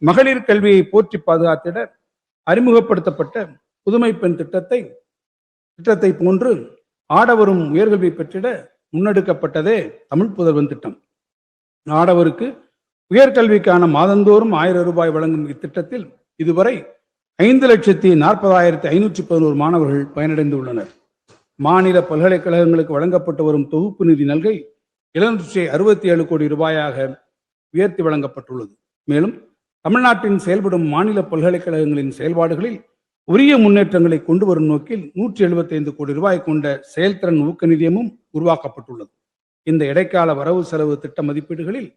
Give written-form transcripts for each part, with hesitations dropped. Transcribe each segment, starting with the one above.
மகளிர் கல்வியை போற்றி பாதுகாத்திட அறிமுகப்படுத்தப்பட்ட புதுமை பெண் திட்டத்தை போன்று ஆடவரும் உயர்கல்வி பெற்றிட முன்னெடுக்கப்பட்டதே தமிழ் புதல்வன் திட்டம். ஆடவருக்கு உயர்கல்விக்கான மாதந்தோறும் 1000 ரூபாய் வழங்கும் இத்திட்டத்தில் இதுவரை 5,40,511 மாணவர்கள் பயனடைந்துள்ளனர். மாநில பல்கலைக்கழகங்களுக்கு வழங்கப்பட்டு வரும் தொகுப்பு நிதி நல்கை 767 கோடி ரூபாயாக உயர்த்தி வழங்கப்பட்டுள்ளது. மேலும் தமிழ்நாட்டின் செயல்படும் மாநில பல்கலைக்கழகங்களின் செயல்பாடுகளில் உரிய முன்னேற்றங்களை கொண்டு வரும் நோக்கில் 175 கோடி ரூபாய் கொண்ட செயல்திறன் ஊக்க நிதியமும் உருவாக்கப்பட்டுள்ளது. இந்த இடைக்கால வரவு செலவு திட்ட மதிப்பீடுகளில்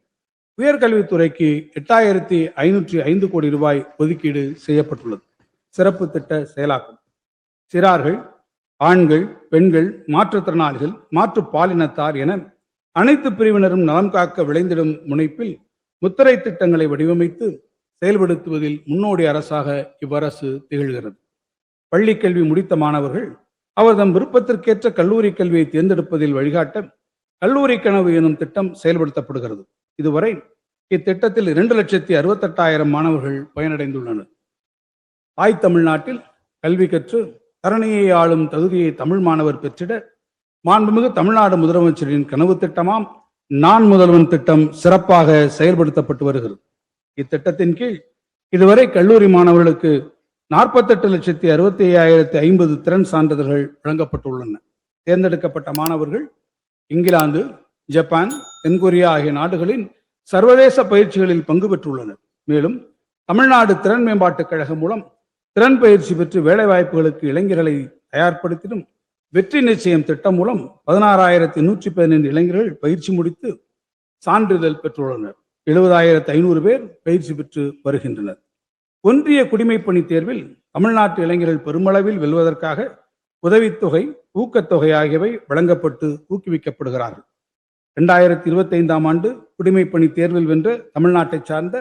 உயர்கல்வித்துறைக்கு 8,505 கோடி ரூபாய் ஒதுக்கீடு செய்யப்பட்டுள்ளது. சிறப்பு திட்ட செயலாக்கம்: சிறார்கள், ஆண்கள், பெண்கள், மாற்றுத்திறனாளிகள், மாற்று பாலினத்தார் என அனைத்து பிரிவினரும் நலம் காக்க விளைந்திடும் முனைப்பில் முத்திரை திட்டங்களை வடிவமைத்து செயல்படுத்துவதில் முன்னோடி அரசாக இவ்வரசு திகழ்கிறது. பள்ளி கல்வி முடித்த மாணவர்கள் அவர்தம் விருப்பத்திற்கேற்ற கல்லூரி கல்வியை தேர்ந்தெடுப்பதில் வழிகாட்ட கல்லூரி கனவு எனும் திட்டம் செயல்படுத்தப்படுகிறது. இதுவரை இத்திட்டத்தில் 2,68,000 மாணவர்கள் பயனடைந்துள்ளனர். தாய் தமிழ்நாட்டில் கல்வி கற்று தரணியை ஆளும் தகுதியை தமிழ் மாணவர் பெற்றிட மாண்புமிகு தமிழ்நாடு முதலமைச்சரின் கனவு திட்டமாம் நான் முதல்வன் திட்டம் சிறப்பாக செயல்படுத்தப்பட்டு வருகிறது. இத்திட்டத்தின் கீழ் இதுவரை கல்லூரி மாணவர்களுக்கு 48,65,050 திறன் சான்றிதழ்கள் வழங்கப்பட்டுள்ளன. தேர்ந்தெடுக்கப்பட்ட மாணவர்கள் இங்கிலாந்து, ஜப்பான், தென்கொரியா ஆகிய நாடுகளின் சர்வதேச பயிற்சிகளில் பங்கு பெற்றுள்ளனர். மேலும் தமிழ்நாடு திறன் மேம்பாட்டுக் கழகம் மூலம் திறன் பயிற்சி பெற்று வேலைவாய்ப்புகளுக்கு இளைஞர்களை தயார்படுத்திடும் வெற்றி நிச்சயம் திட்டம் மூலம் 16,115 இளைஞர்கள் பயிற்சி முடித்து சான்றிதழ் பெற்றுள்ளனர். 70,500 பேர் பயிற்சி பெற்று வருகின்றனர். ஒன்றிய குடிமைப்பணி தேர்வில் தமிழ்நாட்டு இளைஞர்கள் பெருமளவில் வெல்வதற்காக உதவித்தொகை, ஊக்கத்தொகை ஆகியவை வழங்கப்பட்டு ஊக்குவிக்கப்படுகிறார்கள். 2025ஆம் ஆண்டு குடிமைப்பணி தேர்வில் வென்ற தமிழ்நாட்டை சார்ந்த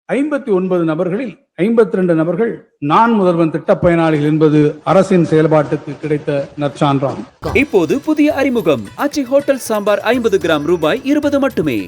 59 நபர்களில் 52 நபர்கள் நான் முதல்வன் திட்ட பயனாளிகள் என்பது அரசின் செயல்பாட்டுக்கு கிடைத்த நற்சான்றாகும். இப்போது புதிய அறிமுகம் ஆச்சி ஹோட்டல் சாம்பார் 50 கிராம் ரூபாய் 20 மட்டுமே.